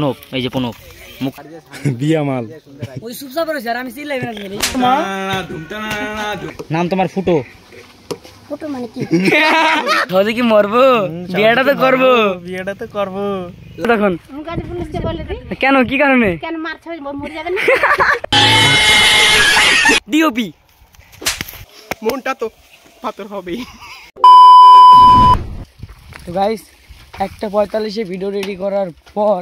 প্রণব এই যে প্রণব মুখ বিয়া মাল ওই সুপসা পরে স্যার আমি সিলাই না গেলি নাম তোমার ফুটো ফটো মানে কি সহজে কি মরবো বিয়েটা তো করবো তখন মুকাতে পুলিশকে বলে দি কেন কি কারণে কেন মার ছয় মরে যাবেন না ডিওপি মনটা তো পাথর হবে। তো গাইস 1:45 ভিডিও রেডি করার পর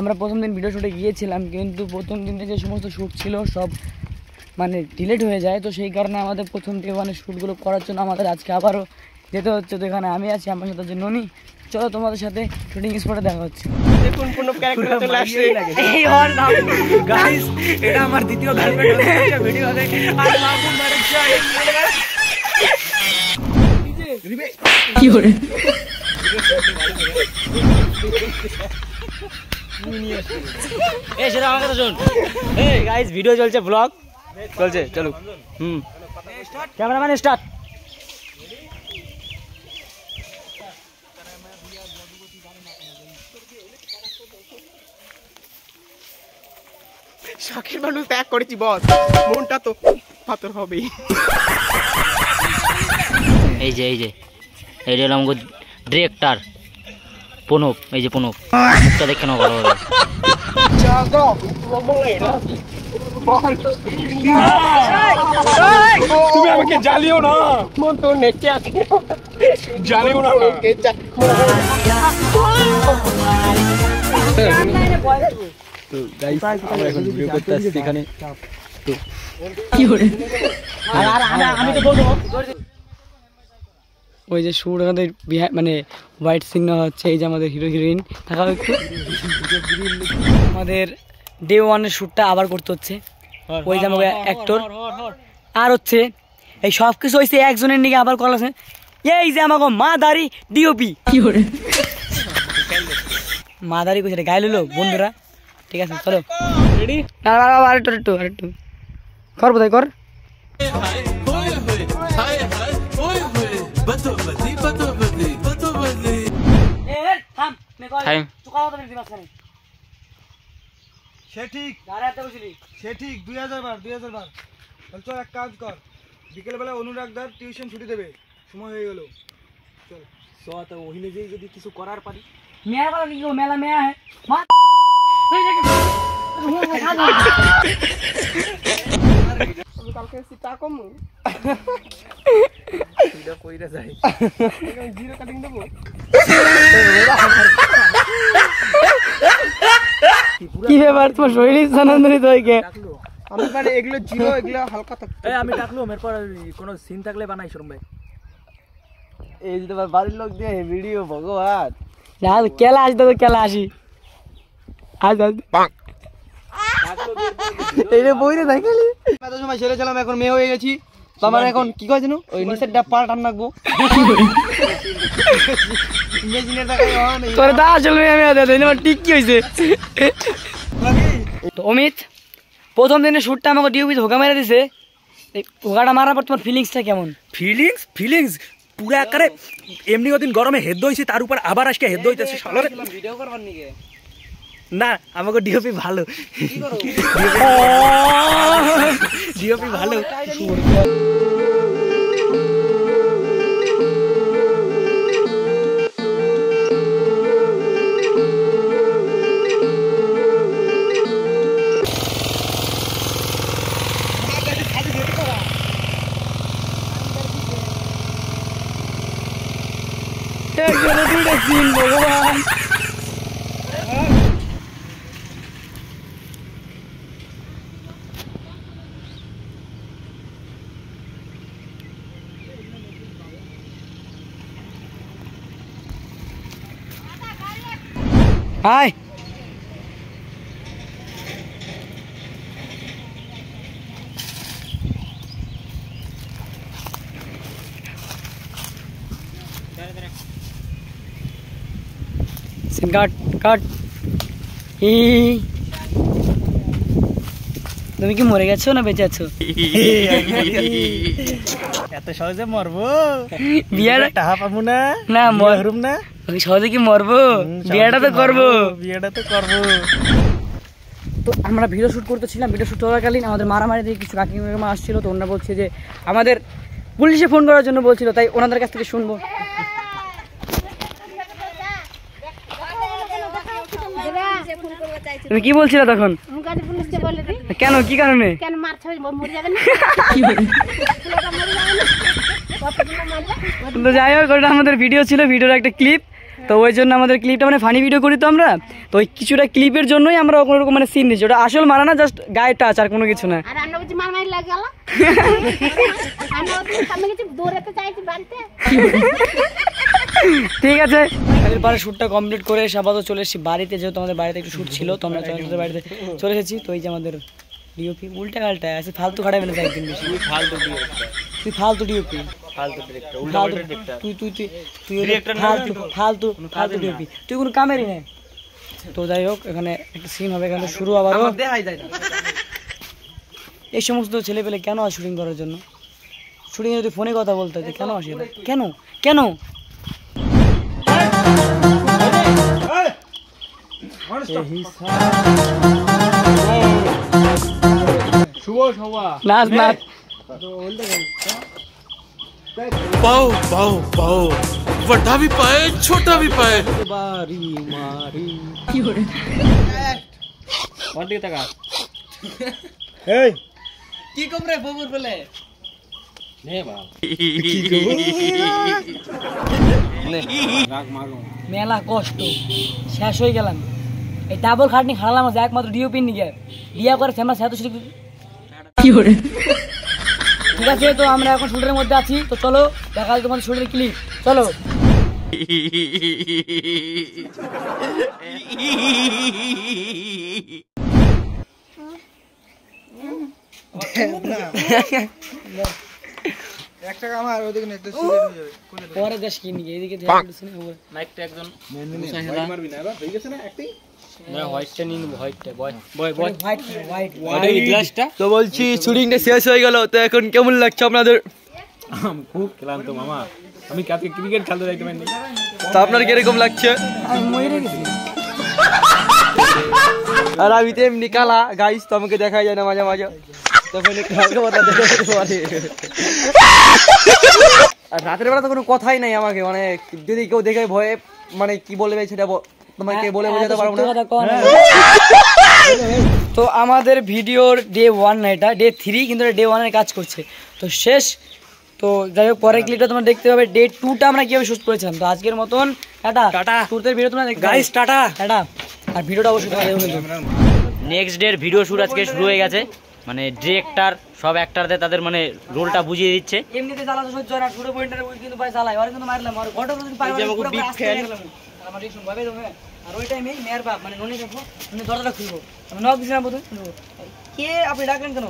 আমরা প্রথম দিন ভিডিও শুটে গিয়েছিলাম, কিন্তু প্রথম দিনে যে সমস্ত শ্যুট ছিল সব মানে ডিলেট হয়ে যায়। তো সেই কারণে আমাদের প্রথম থেকে মানে শ্যুটগুলো করার জন্য আমাদের আজকে আবারও যেতে হচ্ছে। তো এখানে আমি আছি, আমার সাথে যে ননি। চলো তোমাদের সাথে শুটিং স্পটে দেখা হচ্ছে। দেখুন কোন ক্যারেক্টার চলে আসছে। এই অন গাইস, এটা আমার দ্বিতীয় গার্লফ্রেন্ড হচ্ছে ভিডিওতে। আর মামুন মারছে কি করে এই সেটা আমার কথা শোন। এই গাইস ভিডিও চলছে, ব্লগ চলছে, চলো ক্যামেরাম্যান স্টার্ট। শখের মানুষ ত্যাগ করেছি বস, মনটা তো পাথর হবে। এই যে এইটা হলো আমাকে ডিরেক্টর প্রণব। এই যে প্রণব মুখটা দেখে নাও ভালো হবে। তুমি আমাকে জ্বালিও না, মন তো নেচে আছে, জ্বালিও না। তো গাইস আমরা এখন ভিডিও করতে আসছি এখানে। তো কি করে আমি তো বলবো ওই যে শুট আমাদের মানে হোয়াইট সিগন্যাল হচ্ছে। এই যে আমাদের হিরো হিরোইন থাকা একটু আমাদের ডে ওয়ানের শ্যুটটা আবার করতে হচ্ছে। ওই যে আমাকে অ্যাক্টর আর হচ্ছে এই সব কিছু হয়েছে একজনের নিকে আবার কল আছে। এই যে আমাকে মাদারি ডিওপি কি করে মাদারি কইছে গাইল হলো বন্ধুরা। ঠিক আছে চলো রেডি। আরেকটু কর বোধ কর। সে ঠিক 2000 বার চল এক কাজ কর, বিকেল বেলা অনুরাগদার টিউশন ছুটি দেবে, সময় হয়ে গেল। চল তো ওহিনে যেই যদি কিছু করার পারি। মেয়া বাবা কি মেলা মেয়া है কালকে সিটা কম এটা কইরা যায় জিরো কাটিং দেব। কি ব্যাপার তোমার শরীর আনন্দিত হইকে আমি মানে এগুলো জিরো, এগুলো হালকা থাকে। এই আমি ডাকলো এরপর কোনো সিন থাকলে বানাই শরম ভাই। এই যে তোমার বাড়ির লোক দিয়ে ভিডিও ভগবান না কেলা আসতো তো কেলা আসি আজ এই রে বইরে দেখালি এত সময় ছেলে ছিলাম, এখন মেয়ে হয়ে গেছি। তো আমার এখন কি কয় জানো, ওই নিচের ডাব পাড় টান রাখবো। ইঞ্জিনিয়ার দেখাই হন তোরে দা আসলে আমি আমার ঠিক কি হইছে। তো অমিত প্রথম দিনে শুটটা আমাকে ডিউপি ধোকা মেরে দিছে। এই ধোকাটা মারার পর তোমার ফিলিংসটা কেমন? ফিলিংস পুরো আকারে এমনি ওদিন গরমে হেদ্দ হইছে, তার উপর আবার আজকে হেদ্দ হইতেছে শালারে। ভিডিও করবার নিকে না আমাকে ডিওপি ভালো, ডিওপি ভালো। ভগবান হাই কাট তুমি কি মরে গেছো না বেঁচে আছো? এত সহজে মরবো? বিয়ার টাকা পাবো না? না মরুম না? আমি সহজে কি মরবো? বিয়েটা তো করবো। তো আমরা ভিডিও শ্যুট করতেছিলাম, ভিডিও শ্যুট চলাকালীন আমাদের মারামারি থেকে কিছু কাকিমা আসছিল, তো ওনারা বলছে যে আমাদের পুলিশে ফোন করার জন্য বলছিল, তাই ওনাদের কাছ থেকে শুনবো। তুমি কি বলছিলে তখন? কেন, কি কারণে? তো যাই হোক, ওটা আমাদের ভিডিও ছিল, ভিডিওর একটা ক্লিপ, তো ওই জন্য আমাদের ক্লিপটা মানে ফানি ভিডিও করি তো আমরা, তো ওই কিছুটা ক্লিপের জন্যই আমরা ওরকম মানে সিন নিচ্ছি। ওটা আসল মারা না, জাস্ট গায়ে টাচ, আর কোনো কিছু না। ঠিক আছে, এরপরে শ্যুটটা কমপ্লিট করে এসে আপাতত চলে এসেছি বাড়িতে, যেহেতু আমাদের বাড়িতে একটু শ্যুট ছিল, তো আমরা চলে বাড়িতে চলে এসেছি। তো এই যে আমাদের ডিওপি উল্টা পাল্টা আছে, ফালতু খাটাই ফেলেছে একদিন বেশি। তুই ফালতু ডিওপি, ফালতু ডিওপি, তুই কোনো কামেরই নেই। তো যাই হোক, এখানে একটা সিন হবে, এখানে শুরু আবার এই সমস্ত ছেলেপেলে কেন আসে শুটিং করার জন্য? শুটিং যদি ফোনে কথা বলতে হয় কেন আসে? কেন কেন? নাচ নাচ। पाओ पाओ पाओ बड़ा भी पाए छोटा भी पाए কি কমরে ববুর বলে মেলা কষ্ট শেষ হয়ে গেলাম, এই ডাবল খাটনি খাড়ালাম আছে একমাত্র ডিওপি নিয়ে বিয়া করে ফেমাস এত শুধু কি করে। ঠিক আছে, তো আমরা এখন শুটের মধ্যে আছি, তো চলো দেখা যাচ্ছে তোমাদের শুটের ক্লিপ, চলো। একটা আমার ওদিকে একটা সিগারেট হয়ে যাবে কোনে পরে দেশ কি নিয়ে এদিকে মাইকটা একজন মারবি না এবার হয়ে গেছে না অ্যাক্টিং না, হোয়াইটটা নিন, হোয়াইটটা হোয়াইট গ্লাসটা। তো বলছি শুটিংটা শেষ হয়ে গেল, তো এখন কেমন লাগছে আপনাদের? খুব ক্লান্ত মামা, আমি কালকে ক্রিকেট খেলতে যাইতে পারিনি। তো আপনার কিরকম লাগছে? আমি মরে গেছি, আর আমি তো এমনি কালা গাইস, তো আমাকে দেখা যায় না মাঝে মাঝে, আর রাতের বেলা তো কোনো কথাই নাই আমাকে, মানে যদি কেউ দেখে ভয়ে মানে কি বলবে সেটা তোমাকে বলে বোঝাতে পারবো না। তো আমাদের ভিডিওর ডে 1 না, এটা ডে 3, কিন্তু ডে 1 এর কাজ করছে, তো শেষ। তো যাই হোক, পরের ক্লিপটা তোমরা দেখতে পাবে ডে 2টা আমরা কিভাবে শুট করেছিলাম। তো আজকের মতন টাটা টাটা, টুরদের ভিডিও তোমরা দেখতে গাইস, টাটা টাটা। আর ভিডিওটা অবশ্যই তোমরা দেখো। নেক্সট ডে ভিডিও শুট আজকে শুরু হয়ে গেছে, মানে ডিরেক্টর সব অ্যাক্টরদের তাদের মানে রোলটা বুঝিয়ে দিচ্ছে। এমনিতে জ্বালা তো সহ্য হয় না, শুরু পয়েন্টের ওই কিন্তু ভাই জ্বালাই, আর কিন্তু মারলাম, আর ঘটনা যদি পাই মানে পুরো বিগ ফ্যান আমার রিকশন ভাবে তো। আর ওই টাইমে মেয়ের বাপ মানে ননি দেখো, আমি দরজাটা খুলবো, আমি নক দিছি না, বলতো কে আপনি ডাকলেন কেন?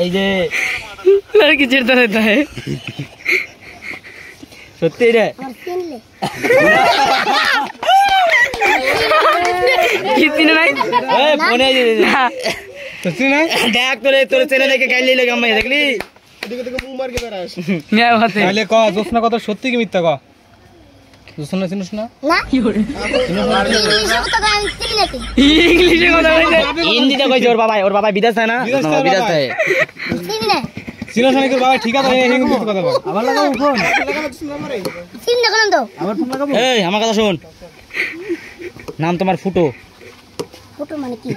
এই যে লড়কি চিড়তা रहता है সত্যি রে কিতনি নাই এ ফোনে দে সত্যি নাই দেখ তোরে চেনে দেখে গাইলে লাগে আমি দেখলি এদিকে থেকে মুখ মার কে দাঁড়াস মিয়া হাতে তাহলে ক জোসনা কথা সত্যি কি মিথ্যা ক জোসনা চিনিস না না কি করে ইংলিশে কথা কইছে হিন্দিতে কইছে ওর বাবা বিদেশ থাকে না বিদেশ থাকে চিনি না চিনো না কি বাবা ঠিক আছে হিন্দি কথা বল আবার লাগাও ফোন চিনি না কোন তো আবার ফোন লাগাবো এই আমার কথা শুন নাম তোমার ফুটো ফুটো মানে কি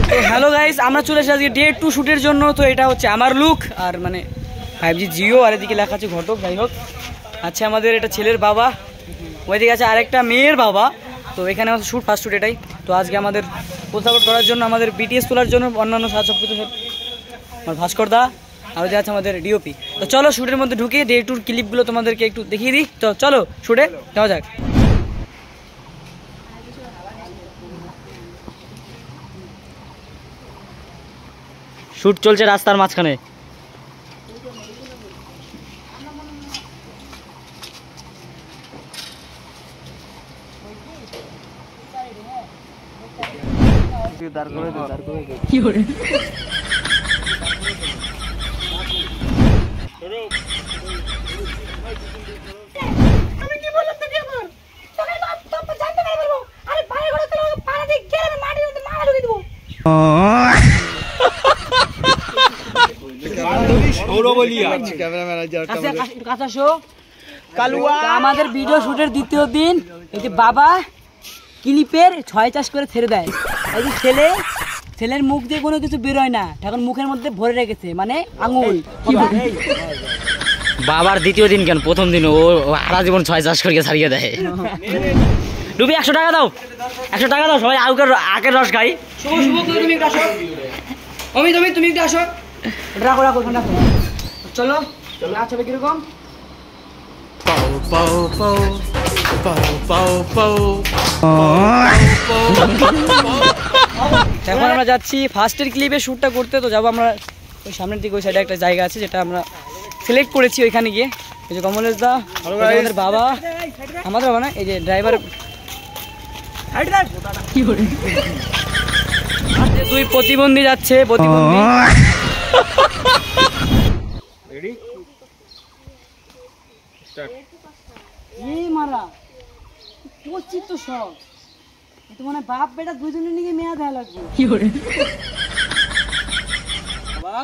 তো হ্যালো গাইস, আমরা চলে এসেছি আজকে ডে 2 শুটের জন্য। তো এটা হচ্ছে আমার লুক, আর মানে 5G জিও, আর এদিকে লেখা আছে ঘটক। যাই হোক, আচ্ছা আমাদের এটা ছেলের বাবা, ওইদিকে আছে আরেকটা মেয়ের বাবা। তো এখানে আমাদের শ্যুট, ফার্স্ট শ্যুট এটাই। তো আজকে আমাদের ফুল সাপোর্ট করার জন্য, আমাদের বিটিএস তোলার জন্য, অন্যান্য সাজ সব কিছু আমার ভাস্কর দা, আর ওইদিকে আছে আমাদের ডিওপি। তো চলো শুটের মধ্যে ঢুকে ডে 2 ক্লিপগুলো তোমাদেরকে একটু দেখিয়ে দিই। তো চলো শুটে যাওয়া যাক। শুট চলছে রাস্তার মাঝখানে। আমাদের ভিডিও শুটের দ্বিতীয় দিন এই যে বাবা ক্লিপের 6 চাষ করে ছেড়ে দেয়। এই যে ছেলের মুখ দিয়ে কোনো কিছু বেরোয় না, এখন মুখের মধ্যে ভরে রেখেছে মানে আঙুল। বাবার দ্বিতীয় দিন কেন, প্রথম দিন ও সারা জীবন 6 চাষ করে ছাড়িয়ে দেয়। রুবি 100 টাকা দাও, 100 টাকা দাও, সবাই আখের রস খাই। তুমি একটু আসো, তুমি একটু আসো, রাখো রাখো ঠান্ডা করো। চলো নাচ হবে কিরকম? Pow, pow, pow. Pow, pow, pow. এখন আমরা যাচ্ছি ফার্স্টের ক্লিপে শ্যুটটা করতে। তো যাবো আমরা ওই সামনের দিকে, ওই সাইডে একটা জায়গা আছে যেটা আমরা সিলেক্ট করেছি, ওইখানে গিয়ে এই যে কমলেশ দা, আমাদের বাবা, আমাদের বাবা না, এই যে ড্রাইভার কি করে দুই প্রতিবন্ধী যাচ্ছে, প্রতিবন্ধী মারা পচিত তো সব তো মানে বাপ বেটা দুজনের নিয়ে মেয়া দেয়া লাগবে কি করে বাবা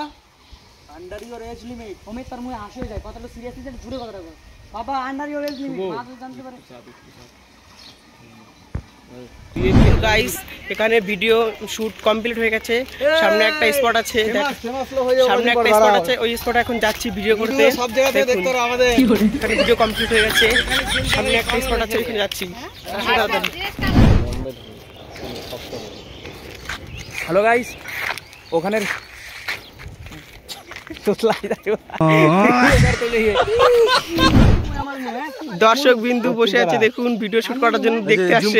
আন্ডার ইওর এজ লিমিট ওমে তার মুখে হাসি হয়ে যায়, কথাটা সিরিয়াসলি যেন জুড়ে কথাটা বল বাবা আন্ডার ইওর এজ লিমিট মা তো জানতে পারে। গাইস এখানে ভিডিও শুট কমপ্লিট হয়ে গেছে, সামনে একটা স্পট আছে, সামনে একটা স্পট আছে, ওই স্পটে এখন যাচ্ছি ভিডিও করতে। সব জায়গা থেকে দেখতে হবে আমাদের। এখানে ভিডিও কমপ্লিট হয়ে গেছে, সামনে একটা স্পট আছে, ওইখানে যাচ্ছি। হ্যালো গাইস, ওখানের দর্শক বিন্দু বসে আছে, দেখুন ভিডিও শুট করার জন্য দেখতে আসছে।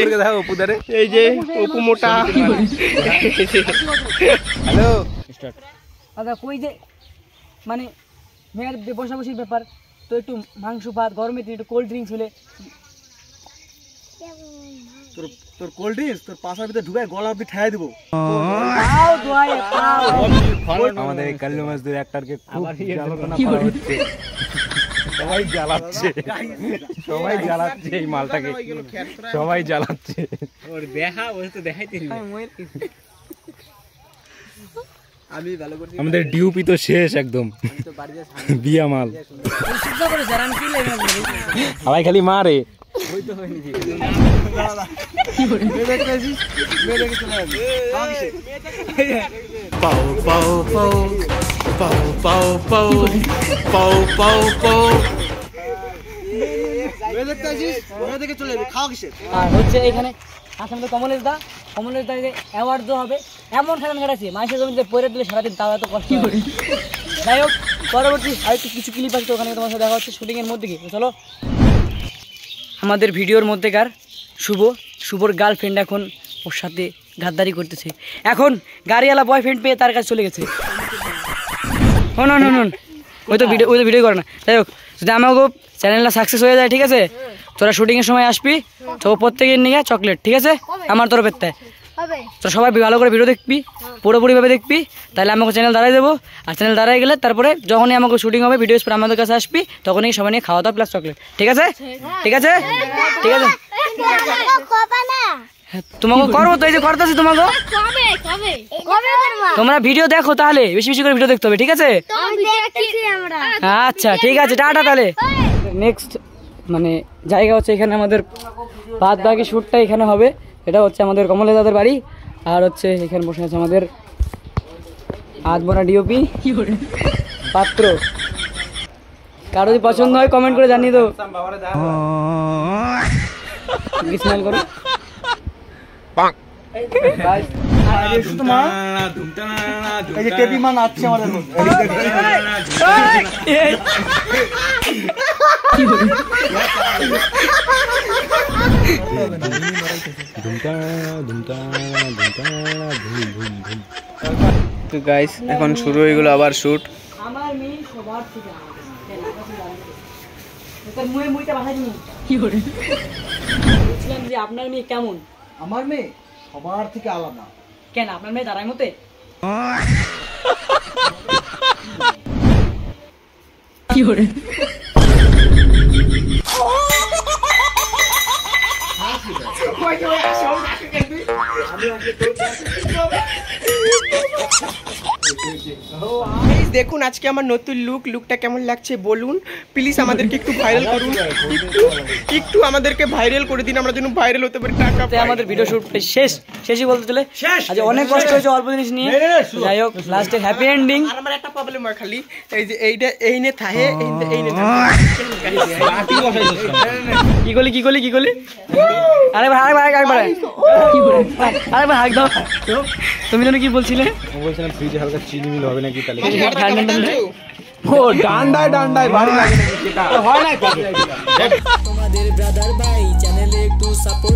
এই যে অপু মোটা। হ্যালো দাদা কই যে মানে মেয়ের বসাবসির ব্যাপার, তো একটু মাংস ভাত গরমে দিন একটু কোল্ড ড্রিঙ্কস হলে। তোর কোল্ড ড্রিঙ্কস তোর পাশার ভিতরে ঢুকায় গলা অব্দি ঠাই দেবো। আমাদের এই কাল্লু মাছদের একটারকে খুব জ্বালাতনা করা হচ্ছে, সবাই জ্বালাচ্ছে, সবাই জ্বালাচ্ছে এই মালটাকে, সবাই জ্বালাচ্ছে। আমাদের ডিউপি তো শেষ একদম, বিয়া মাল সবাই খালি মারে। Pow, pow, pow. Pow, pow, pow. Pow, pow, pow. আর হচ্ছে এখানে আসামে কমলেশ দা অ্যাওয়ার্ড দেওয়া হবে, এমন খেলা খেলাছে মানুষের জমিতে পরে দিলে সারাদিন তাও এত কষ্ট করে। যাই হোক পরবর্তী আরেকটু কিছু ক্লিপ আছে, ওখানে তোমার সাথে দেখা হচ্ছে শুটিংয়ের মধ্যে গিয়ে। চলো আমাদের ভিডিওর মধ্যেকার শুভর গার্লফ্রেন্ড এখন ওর সাথে গাদ্দারি করতেছে, এখন গাড়িওয়ালা বয়ফ্রেন্ড পেয়ে তার কাছে চলে গেছে। হন ওই তো ভিডিও করে না। যাই হোক যদি আমাকে চ্যানেলটা সাকসেস হয়ে যায়, ঠিক আছে, তোরা শুটিংয়ের সময় আসবি, তো প্রত্যেকের নিয়ে চকলেট, ঠিক আছে, আমার তরফের তাই। তো সবাই ভালো করে ভিডিও দেখবি, পুরোপুরিভাবে দেখবি, তাহলে আমাকে চ্যানেল দাঁড়াই দেবো। আর চ্যানেল দাঁড়াই গেলে তারপরে যখনই আমাকে শুটিং হবে ভিডিওস পরে আমাদের কাছে আসবি, তখনই সবাই নিয়ে খাওয়া দাওয়া প্লাস চকলেট, ঠিক আছে ঠিক আছে ঠিক আছে। তোমাকে করবো তো, এই যে করতেছি তোমাকে। তোমরা ভিডিও দেখো, তাহলে বেশি বেশি করে ভিডিও দেখতে হবে, ঠিক আছে। আচ্ছা ঠিক আছে, টাটা তাহলে। নেক্সট মানে জায়গা হচ্ছে এখানে আমাদের বাদ বাকি শ্যুটটা এখানে হবে। এটা হচ্ছে আমাদের কমলেশ দাদার বাড়ি, আর হচ্ছে এখানে বসে আছে আমাদের আধবনা ডিওপি পাত্র। কারো যদি পছন্দ হয় কমেন্ট করে জানিয়ে দাও। স্মাইল করো। এই যে টেপি মান আছে আমাদের তো গাইস এখন শুরু হয়ে গেল আবার শুট। আমার মেয়ে সবার থেকে আলাদা। কেন আপনি জানেন তোর মুইটা বাহাই নি কি করে বলছিলাম যে আপনার মেয়ে কেমন? আমার মেয়ে সবার থেকে আলাদা। কেন আপনার মেয়ে দাঁড়ায় মতে? কি করে দেখুন আজকে আমার নতুন লুকটা কেমন লাগছে বলুন প্লিজ, আমাদেরকে একটু ভাইরাল করুন, একটু আমাদেরকে ভাইরাল করে দিন, আমরা যেন ভাইরাল হতে পারি, টাকা পাই। আমাদের ভিডিও শুট শেষই বলতে চলে আজ অনেক কষ্ট হয়েছে অল্প জিনিস নিয়ে, যাই হোক লাস্টে হ্যাপি এন্ডিং। আর আমার একটা প্রবলেম হয় খালি এই যে এইটা এই নে থাহে এই নে কি করলি আরে ভাই একবার আরে ভাই হাক দাও। তুমি যেন কি বলছিলে? বলছিলাম ফ্রিজে হালকা চিনি মিল হবে নাকি তাহলে ও ডান্ডায় বাড়ি লাগে নাকি সেটা হয় না। তোমাদের ব্রাদার ভাই চ্যানেলে একটু সাপোর্ট